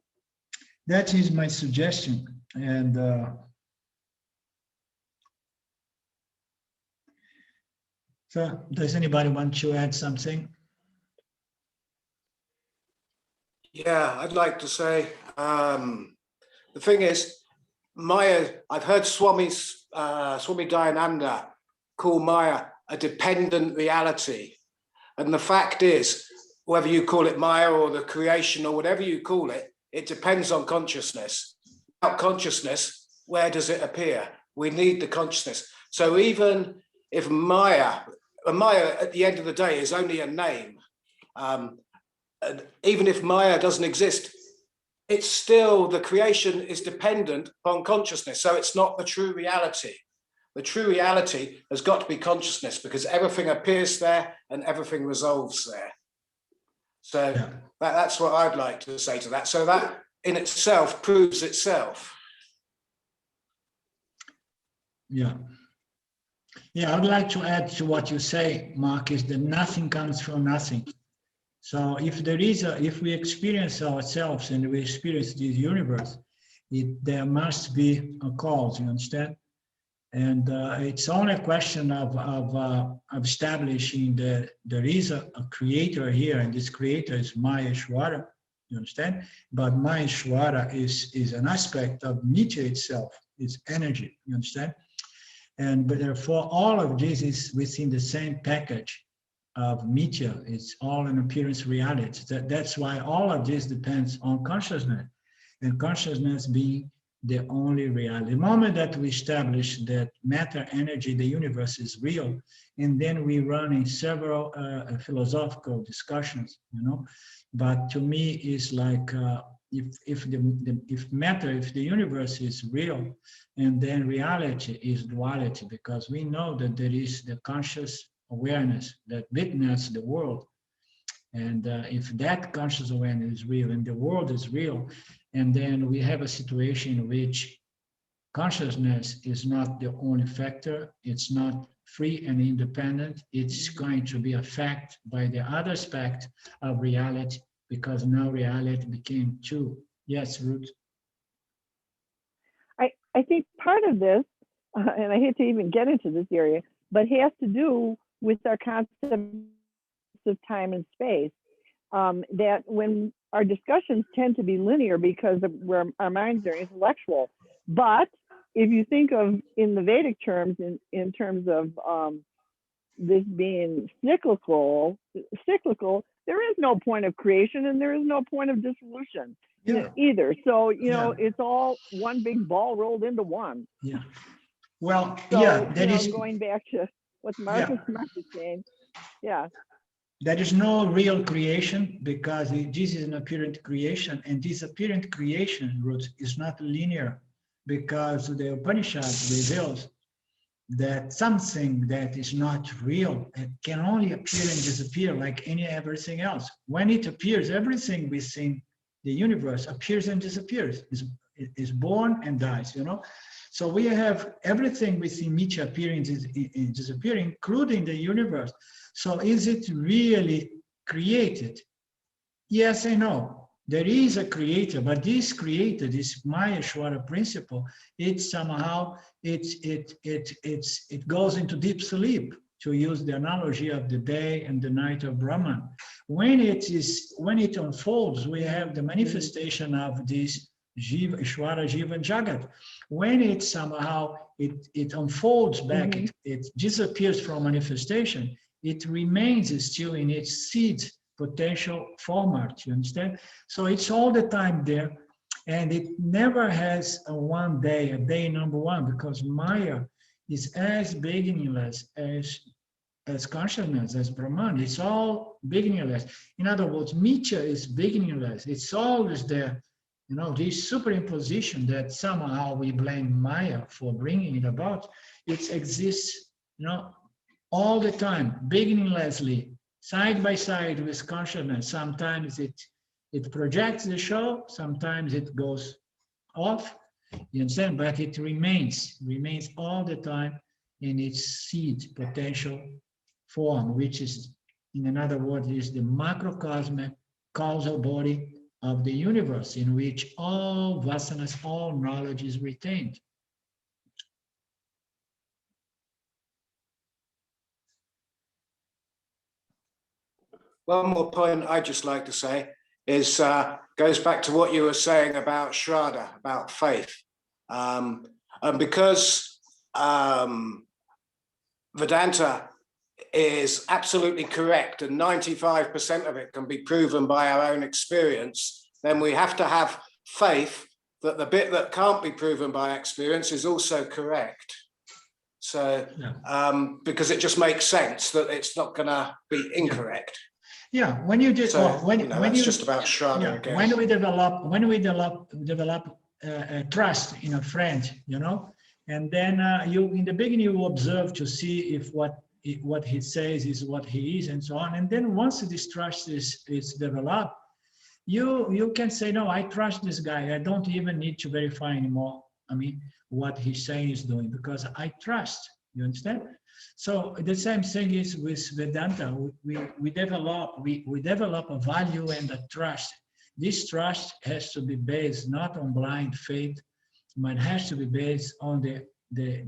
that is my suggestion. And so does anybody want to add something? Yeah, I'd like to say, the thing is, Maya, I've heard Swami Dayananda call Maya a dependent reality. And the fact is, whether you call it Maya or the creation or whatever you call it, it depends on consciousness. Without consciousness, where does it appear? We need the consciousness. So even if Maya at the end of the day is only a name, and even if Maya doesn't exist, it's still, the creation is dependent upon consciousness. So it's not the true reality. The true reality has got to be consciousness, because everything appears there and everything resolves there. So yeah, that's what I'd like to say to that. So that in itself proves itself. Yeah. Yeah, I would like to add to what you say, Mark, is that nothing comes from nothing. So if we experience ourselves and we experience this universe, there must be a cause, you understand? And it's only a question of establishing that there is a creator here, and this creator is Maheshwara, you understand? But Maheshwara is an aspect of Nitya itself. is energy, you understand? And but therefore, all of this is within the same package of Mithya. It's all an appearance reality. That's why all of this depends on consciousness, and consciousness being the only reality. The moment that we establish that matter, energy, the universe is real, and then we run in several philosophical discussions, you know. But to me, it's like if matter, if the universe is real, and then reality is duality, because we know that there is the conscious awareness that witness the world. And if that conscious awareness is real and the world is real, and then we have a situation in which consciousness is not the only factor, it's not free and independent, it's going to be affected by the other aspect of reality, because now reality became two. Yes, Ruth? I think part of this, and I hate to even get into this area, but has to do with our concept of time and space. That when our discussions tend to be linear because of where our minds are intellectual. But if you think of in the Vedic terms, in terms of this being cyclical, there is no point of creation and there is no point of dissolution either. So, you know, it's all one big ball rolled into one. Yeah. Well, so, yeah, that is going back to what Marcus is saying. Yeah. There is no real creation, because this is an apparent creation, and this apparent creation, Ruth, is not linear, because the Upanishad reveals that something that is not real, it can only appear and disappear like everything else. When it appears, everything within the universe appears and disappears, is born and dies, you know. So we have everything within Mithya appearing and disappearing, including the universe. So is it really created? Yes and no. There is a creator, but this creator, this Maya Shwara principle, it somehow it goes into deep sleep, to use the analogy of the day and the night of Brahman. When it unfolds, we have the manifestation of this Jiva, Ishvara, Jiva, and Jagat. When it somehow it unfolds back, it disappears from manifestation, it remains still in its seed potential format, you understand? So it's all the time there, and it never has a one day, a day number one, because Maya is as beginningless as consciousness, as Brahman. It's all beginningless. In other words, Mithya is beginningless. It's always there. You know, this superimposition that somehow we blame Maya for bringing it about, it exists, you know, all the time, beginninglessly, side by side with consciousness. Sometimes it projects the show, sometimes it goes off, you understand? But it remains all the time in its seed potential form, which is, in another word, is the macrocosmic causal body of the universe, in which all vasanas, all knowledge is retained. One more point I'd just like to say is, goes back to what you were saying about Shraddha, about faith. And because Vedanta is absolutely correct and 95% of it can be proven by our own experience, then we have to have faith that the bit that can't be proven by experience is also correct. So, because it just makes sense that it's not going to be incorrect. Yeah, when you did, So, when it's you just about Shraddha, I guess. when we develop trust in a friend, you know, and then you in the beginning you observe to see if what he says is what he is, and so on. And then once this trust is developed, you can say, no, I trust this guy. I don't even need to verify anymore. I mean, what he's saying is doing, because I trust. You understand? So the same thing is with Vedanta. We develop a value and a trust. This trust has to be based not on blind faith, but has to be based on the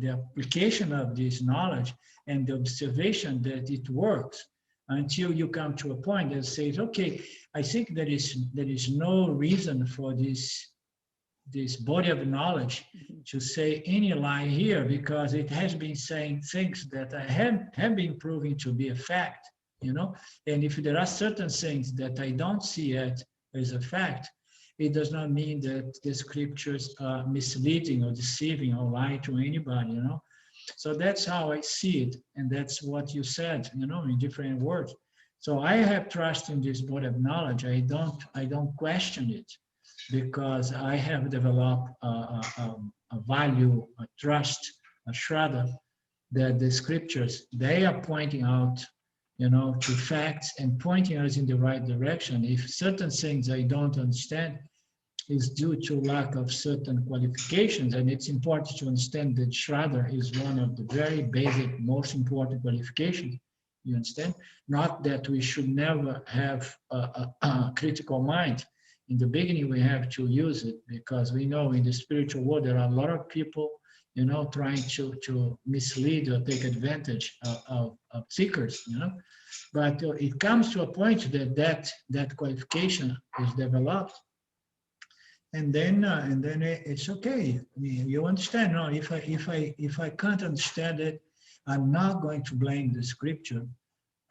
application of this knowledge and the observation that it works, until you come to a point that says, okay, I think there is no reason for this this body of knowledge to say any lie here, because it has been saying things that I have been proving to be a fact, you know. And if there are certain things that I don't see yet as a fact, it does not mean that the scriptures are misleading or deceiving or lying to anybody, you know. So that's how I see it, and that's what you said, you know, in different words. So I have trust in this body of knowledge. I don't question it, because I have developed a value, a trust, a shraddha, that the scriptures, they are pointing out, you know, to facts and pointing us in the right direction. If certain things I don't understand is due to lack of certain qualifications, and it's important to understand that shraddha is one of the very basic, most important qualifications. You understand? Not that we should never have a critical mind. In the beginning, we have to use it, because we know in the spiritual world there are a lot of people, you know, trying to mislead or take advantage of seekers, you know. But it comes to a point that qualification is developed, and then it's okay. I mean, you understand? No, if I can't understand it, I'm not going to blame the scripture.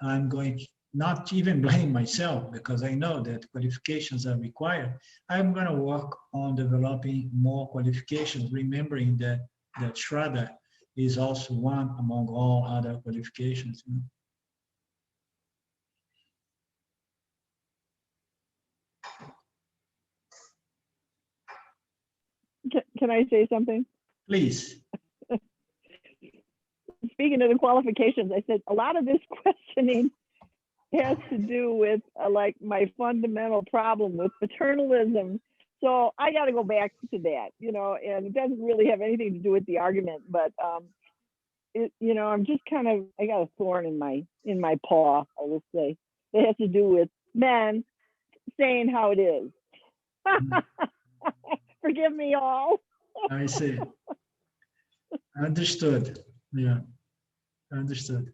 I'm going to not even blame myself, because I know that qualifications are required. I'm going to work on developing more qualifications, remembering that shraddha is also one among all other qualifications. You know? Can I say something? Please. Speaking of the qualifications, I said a lot of this questioning has to do with like my fundamental problem with paternalism. So I got to go back to that, you know, and it doesn't really have anything to do with the argument, but you know, I'm just kind of, I got a thorn in my paw, I will say. It has to do with men saying how it is. Forgive me all. I see. Understood. Yeah, understood.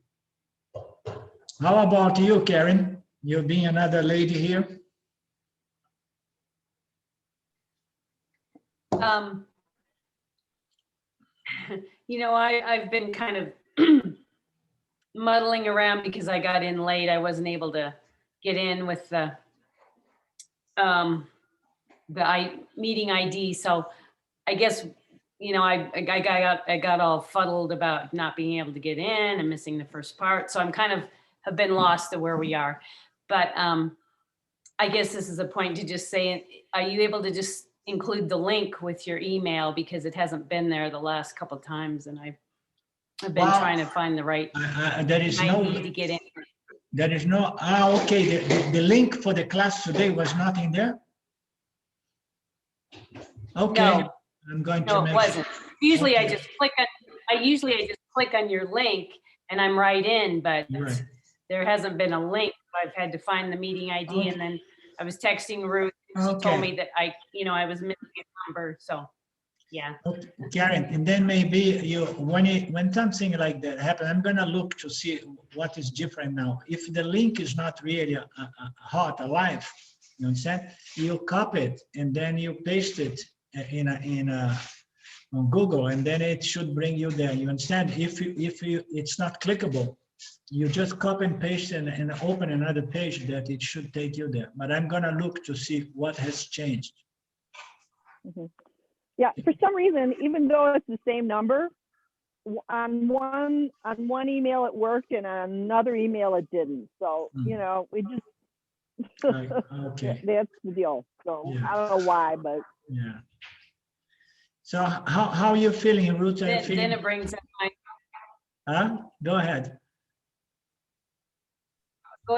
How about you, Karen? You being another lady here? You know, I've been kind of muddling around because I got in late. I wasn't able to get in with the meeting ID. So I guess, you know, I got all fuddled about not being able to get in and missing the first part. So I'm kind of have been lost to where we are. But I guess this is a point to just say, are you able to just include the link with your email, because it hasn't been there the last couple of times, and I've been trying to find the right there is no ID to get in. There is no, okay, the link for the class today was not in there? Okay, No. I'm going to No, make it wasn't. Usually okay. I just click on your link and I'm right in, but Right. there hasn't been a link. I've had to find the meeting ID, Okay. and then I was texting Ruth, and she Okay. told me that I was missing a number. So yeah. Okay, Karen, and then maybe you, when something like that happens, I'm gonna look to see what is different now. If the link is not really hot, alive, you understand? You copy it and then you paste it on Google, and then it should bring you there. You understand? If it's not clickable, you just copy and paste and open another page that it should take you there. But I'm gonna look to see what has changed. Mm-hmm. Yeah, for some reason, even though it's the same number, on one email it worked and on another email it didn't. So, you know, we just, okay. That's the deal. So Yeah. I don't know why, but. Yeah. So how are you feeling, Ruth? Then it brings up my. Huh? Go ahead. Go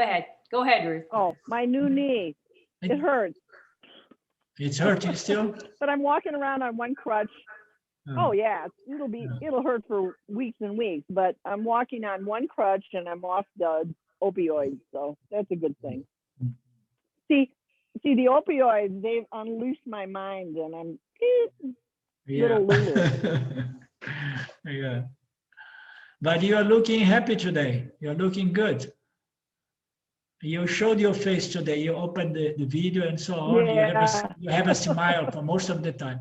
ahead, Ruth. Oh, my new knee. It hurts. It's hurting still? But I'm walking around on one crutch. Oh yeah, it'll hurt for weeks and weeks, but I'm walking on one crutch and I'm off the opioids, so that's a good thing. See the opioids, they've unloosed my mind, and I'm little Lulu. Yeah. But you are looking happy today. You're looking good. You showed your face today. You opened the video and so on. Yeah. You have a smile for most of the time.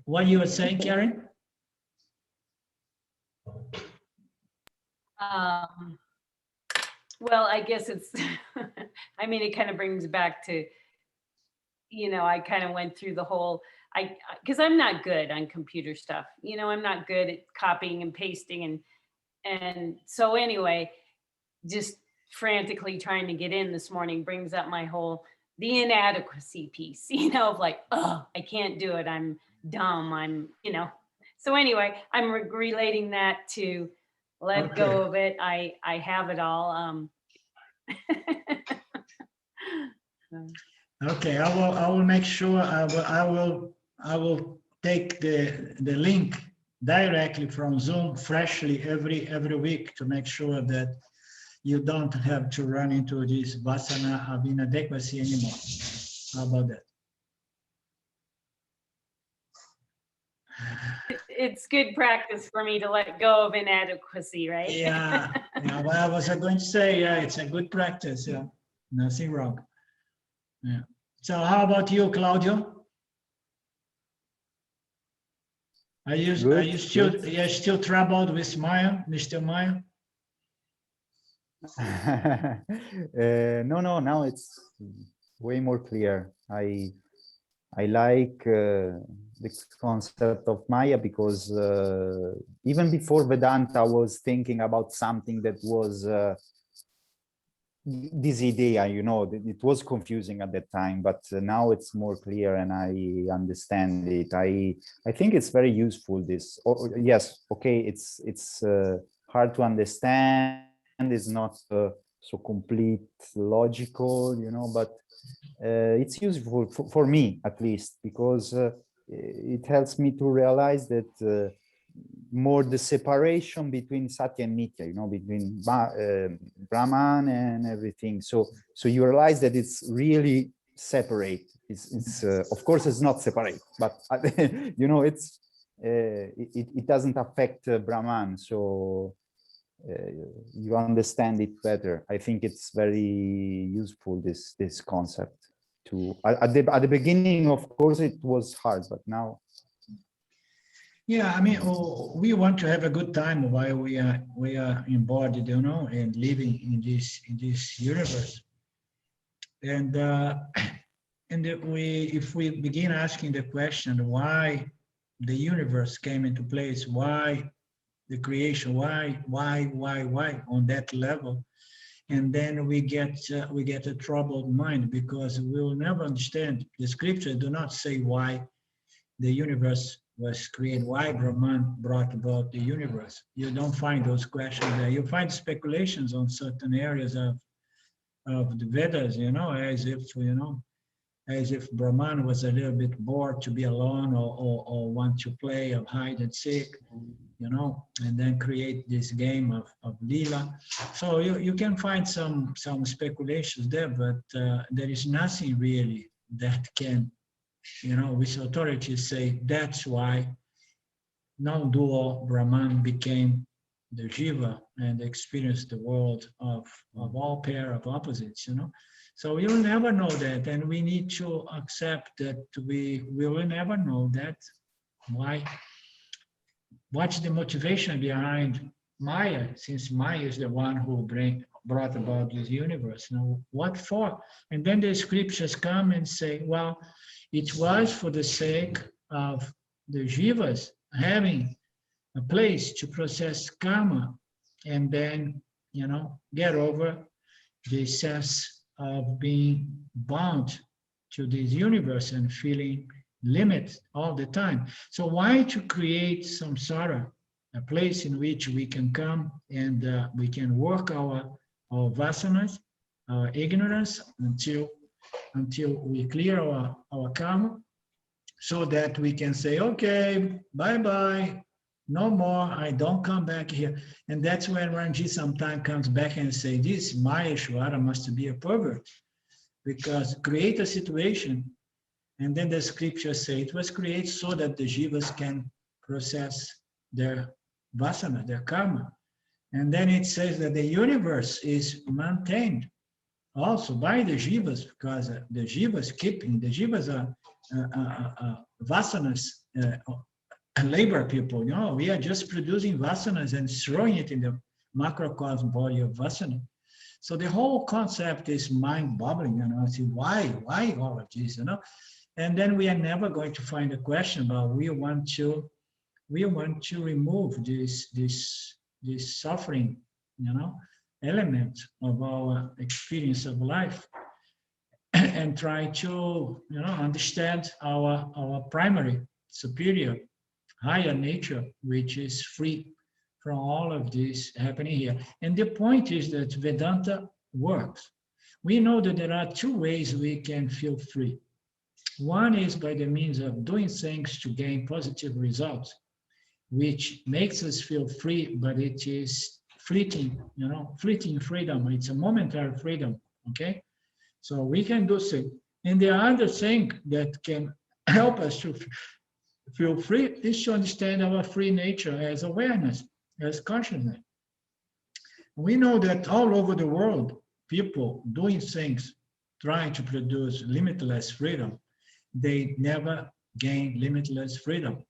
What you were saying, Karen? Well, I guess it's, I mean, it kind of brings back to, I kind of went through the whole, because I'm not good on computer stuff. I'm not good at copying and pasting. And so anyway, just frantically trying to get in this morning brings up the inadequacy piece, of like, oh, I can't do it. I'm dumb. So anyway, I'm relating that to let go of it. I have it all. Okay, I will make sure I will take the link directly from Zoom freshly every week to make sure that you don't have to run into this vasana of inadequacy anymore. How about that? It's good practice for me to let go of inadequacy, right? Yeah, well, I was going to say, yeah, it's a good practice. Yeah, nothing wrong. Yeah. So how about you, Claudio? Are you still troubled with Maya, Mr. Maya? No, now it's way more clear. I like the concept of Maya because even before Vedanta, I was thinking about something that was this idea, it was confusing at that time, but now it's more clear and I understand it. I think it's very useful. Yes, okay, it's hard to understand. It's not so complete, logical, but it's useful for me at least, because it helps me to realize that more the separation between Satya and Mithya, between Brahman and everything. So you realize that it's really separate. It's of course it's not separate, but it's it doesn't affect Brahman. So you understand it better. I think it's very useful, this concept. At the beginning, of course, it was hard, but now. Yeah, I mean, we want to have a good time while we are embodied, and living in this universe. And if we begin asking the question why the universe came into place, why the creation, why on that level, and then we get a troubled mind, because we will never understand. The scriptures do not say why the universe was created, why Brahman brought about the universe. You don't find those questions there. You find speculations on certain areas of the Vedas, as if Brahman was a little bit bored to be alone, or want to play of hide and seek, and then create this game of Leela. So you can find some speculations there, but there is nothing really that can, with authority say that's why non-dual Brahman became the Jiva and experienced the world of all pair of opposites, So we will never know that, and we need to accept that we will never know that. Why? What's the motivation behind Maya, since Maya is the one who brought about this universe? What for? And then the scriptures come and say, well, it was for the sake of the Jivas having a place to process karma and then, get over the sense of being bound to this universe and feeling limit all the time. So why to create samsara, a place in which we can come and we can work our vasanas, our ignorance, until we clear our karma, so that we can say, okay, bye-bye, no more, I don't come back here. And that's when Ranji sometimes comes back and say, this Maheshwara must be a pervert, because create a situation. And then the scriptures say it was created so that the jivas can process their vasana, their karma. And then it says that the universe is maintained also by the jivas, because the jivas are vasanas, labor people. No, we are just producing vasanas and throwing it in the macrocosm body of vasana. So the whole concept is mind-boggling, you know. See, why all of this, you know? And then we are never going to find a question, but we want to remove this suffering, you know, element of our experience of life, and try to, you know, understand our primary, superior, higher nature, which is free from all of this happening here. And the point is that Vedanta works. We know that there are two ways we can feel free. One is by the means of doing things to gain positive results, which makes us feel free, but it is fleeting, you know, fleeting freedom. It's a momentary freedom, okay? So we can do so. And the other thing that can help us to feel free is to understand our free nature as awareness, as consciousness. We know that all over the world, people doing things, trying to produce limitless freedom, they never gain limitless freedom.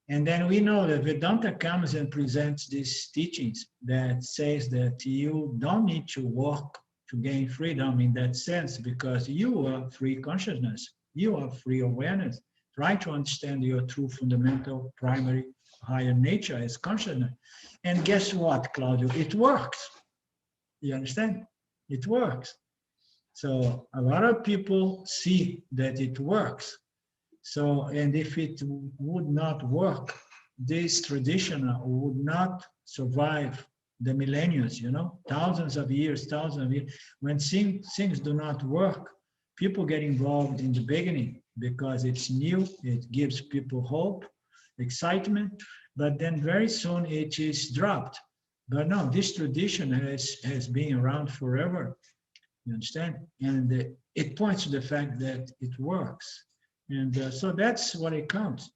And then we know that Vedanta comes and presents these teachings that says that you don't need to work to gain freedom in that sense, because you are free consciousness, you are free awareness. Try to understand your true fundamental primary higher nature as consciousness. And guess what, Claudio? It works. You understand? It works. So a lot of people see that it works. So, and if it would not work, this tradition would not survive the millennia, you know, thousands of years. When things do not work, people get involved in the beginning because it's new, it gives people hope, excitement, but then very soon it is dropped. But no, this tradition has been around forever, you understand? And it points to the fact that it works. And so that's what it counts.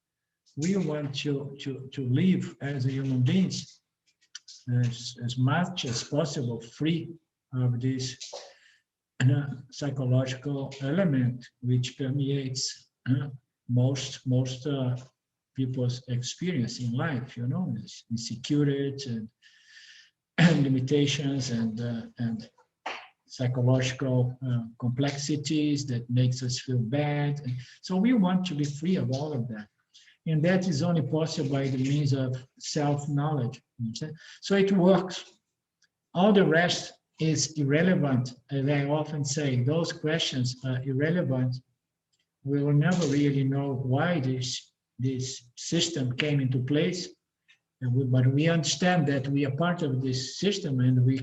We want to live as human beings as much as possible free of this psychological element which permeates most people's experience in life, you know, insecurity and limitations and psychological complexities that makes us feel bad. So we want to be free of all of that. And that is only possible by the means of self-knowledge. So it works. All the rest is irrelevant. As I often say, those questions are irrelevant. We will never really know why this system came into place. But we understand that we are part of this system, and we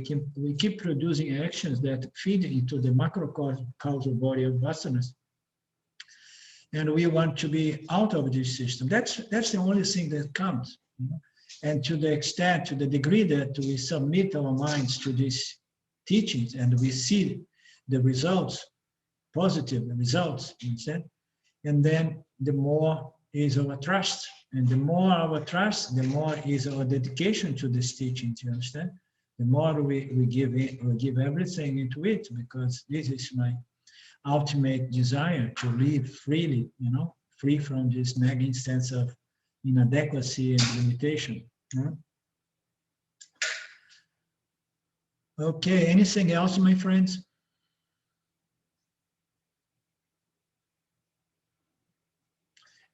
keep producing actions that feed into the macro-causal body of vasanas. And we want to be out of this system. That's the only thing that counts. You know? And to the extent, to the degree that we submit our minds to these teachings and we see the results, positive results, and then the more is our trust. And the more our trust, the more is our dedication to this teaching, do you understand? The more we give everything into it, because this is my ultimate desire, to live freely, you know, free from this nagging sense of inadequacy and limitation. You know? Okay, anything else, my friends?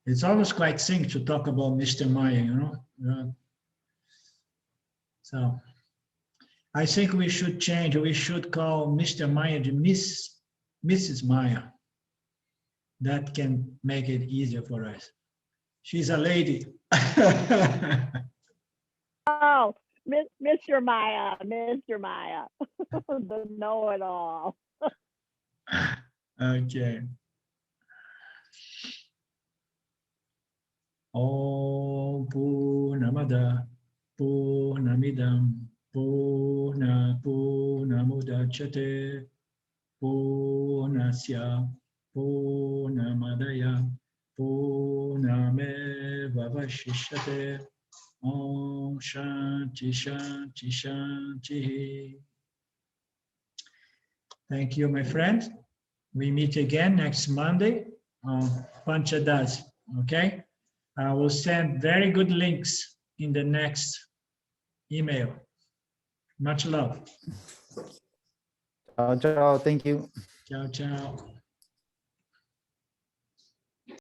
It's always quite thing to talk about Mr. Maya, you know. So I think we should change. We should call Mr. Maya the Mrs. Maya. That can make it easier for us. She's a lady. Oh, Mr. Maya, the know-it-all. Okay. Om Purnamada Purnamidam Purnamudachyate Purnasya Purnamadaya Purnamevavashishyate. Om Shanti Shanti Shanti. Thank you, my friend. We meet again next Monday Pancha does. Okay, I will send very good links in the next email. Much love. Ciao, ciao. Thank you. Ciao, ciao.